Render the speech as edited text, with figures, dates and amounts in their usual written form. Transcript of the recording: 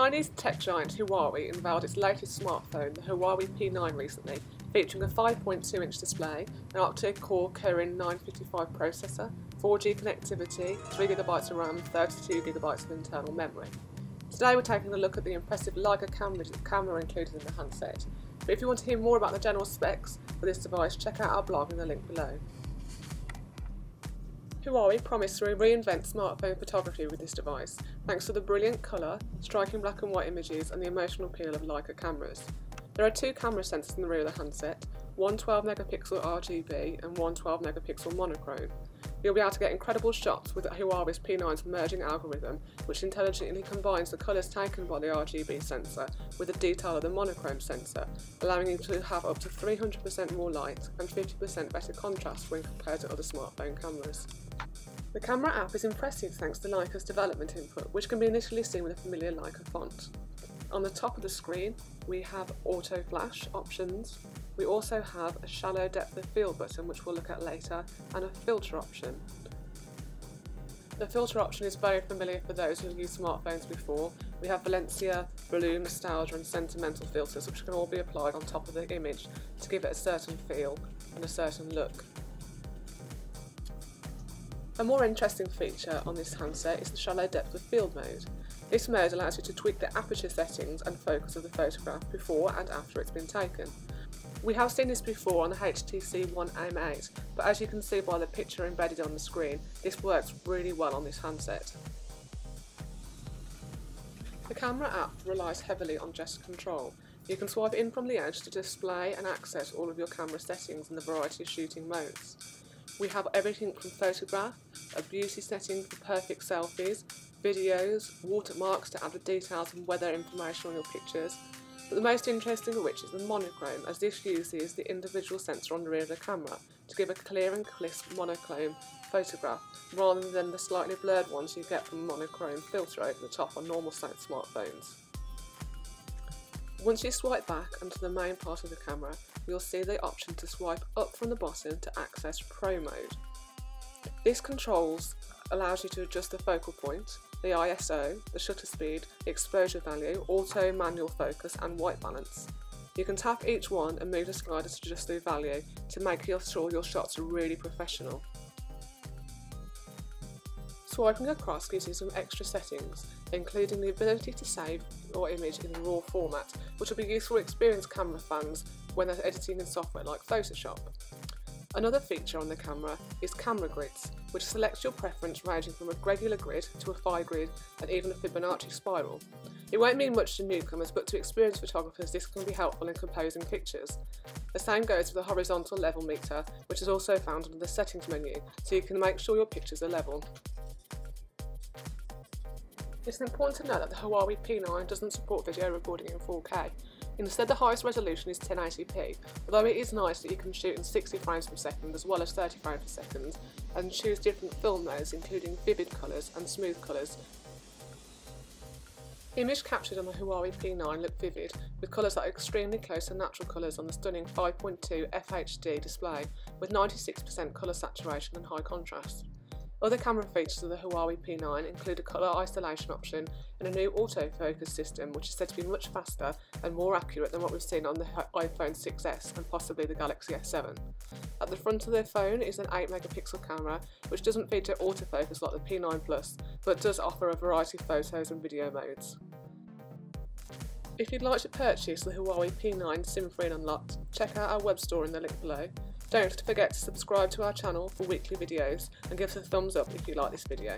Chinese tech giant Huawei unveiled its latest smartphone, the Huawei P9 recently, featuring a 5.2-inch display, an octa-core Kirin 955 processor, 4G connectivity, 3GB of RAM, 32GB of internal memory. Today we're taking a look at the impressive Leica camera included in the handset, but if you want to hear more about the general specs for this device, check out our blog in the link below. Huawei promised to reinvent smartphone photography with this device, thanks to the brilliant colour, striking black and white images and the emotional appeal of Leica cameras. There are two camera sensors in the rear of the handset, one 12MP RGB and one 12MP monochrome. You'll be able to get incredible shots with Huawei's P9's merging algorithm, which intelligently combines the colours taken by the RGB sensor with the detail of the monochrome sensor, allowing you to have up to 300% more light and 50% better contrast when compared to other smartphone cameras. The camera app is impressive thanks to Leica's development input, which can be initially seen with a familiar Leica font. On the top of the screen we have auto flash options. We also have a shallow depth of field button, which we'll look at later, and a filter option. The filter option is very familiar for those who have used smartphones before. We have Valencia, Blue, Nostalgia and Sentimental filters, which can all be applied on top of the image to give it a certain feel and a certain look. A more interesting feature on this handset is the shallow depth of field mode. This mode allows you to tweak the aperture settings and focus of the photograph before and after it's been taken. We have seen this before on the HTC One M8, but as you can see by the picture embedded on the screen, this works really well on this handset. The camera app relies heavily on gesture control. You can swipe in from the edge to display and access all of your camera settings in the variety of shooting modes. We have everything from photograph, a beauty setting for perfect selfies, videos, watermarks to add the details and weather information on your pictures, but the most interesting of which is the monochrome, as this uses the individual sensor on the rear of the camera to give a clear and crisp monochrome photograph rather than the slightly blurred ones you get from a monochrome filter over the top on normal smartphones. Once you swipe back onto the main part of the camera, you'll see the option to swipe up from the bottom to access Pro mode. This controls allows you to adjust the focal point, the ISO, the shutter speed, the exposure value, auto, manual focus and white balance. You can tap each one and move the slider to adjust the value to make sure your shots are really professional. Swiping across gives you some extra settings, including the ability to save your image in RAW format, which will be useful for experienced camera fans when they're editing in software like Photoshop. Another feature on the camera is camera grids, which selects your preference ranging from a regular grid to a phi grid and even a Fibonacci spiral. It won't mean much to newcomers, but to experienced photographers this can be helpful in composing pictures. The same goes for the horizontal level meter, which is also found under the settings menu, so you can make sure your pictures are level. It's important to note that the Huawei P9 doesn't support video recording in 4K. Instead, the highest resolution is 1080p, although it is nice that you can shoot in 60 frames per second as well as 30 frames per second and choose different film modes including vivid colours and smooth colours. Image captured on the Huawei P9 look vivid, with colours that are extremely close to natural colours on the stunning 5.2 FHD display with 96% colour saturation and high contrast. Other camera features of the Huawei P9 include a colour isolation option and a new autofocus system, which is said to be much faster and more accurate than what we've seen on the iPhone 6s and possibly the Galaxy S7. At the front of the phone is an 8MP camera, which doesn't feature autofocus like the P9 Plus, but does offer a variety of photos and video modes. If you'd like to purchase the Huawei P9 SIM-free and unlocked, check out our web store in the link below. Don't forget to subscribe to our channel for weekly videos and give us a thumbs up if you like this video.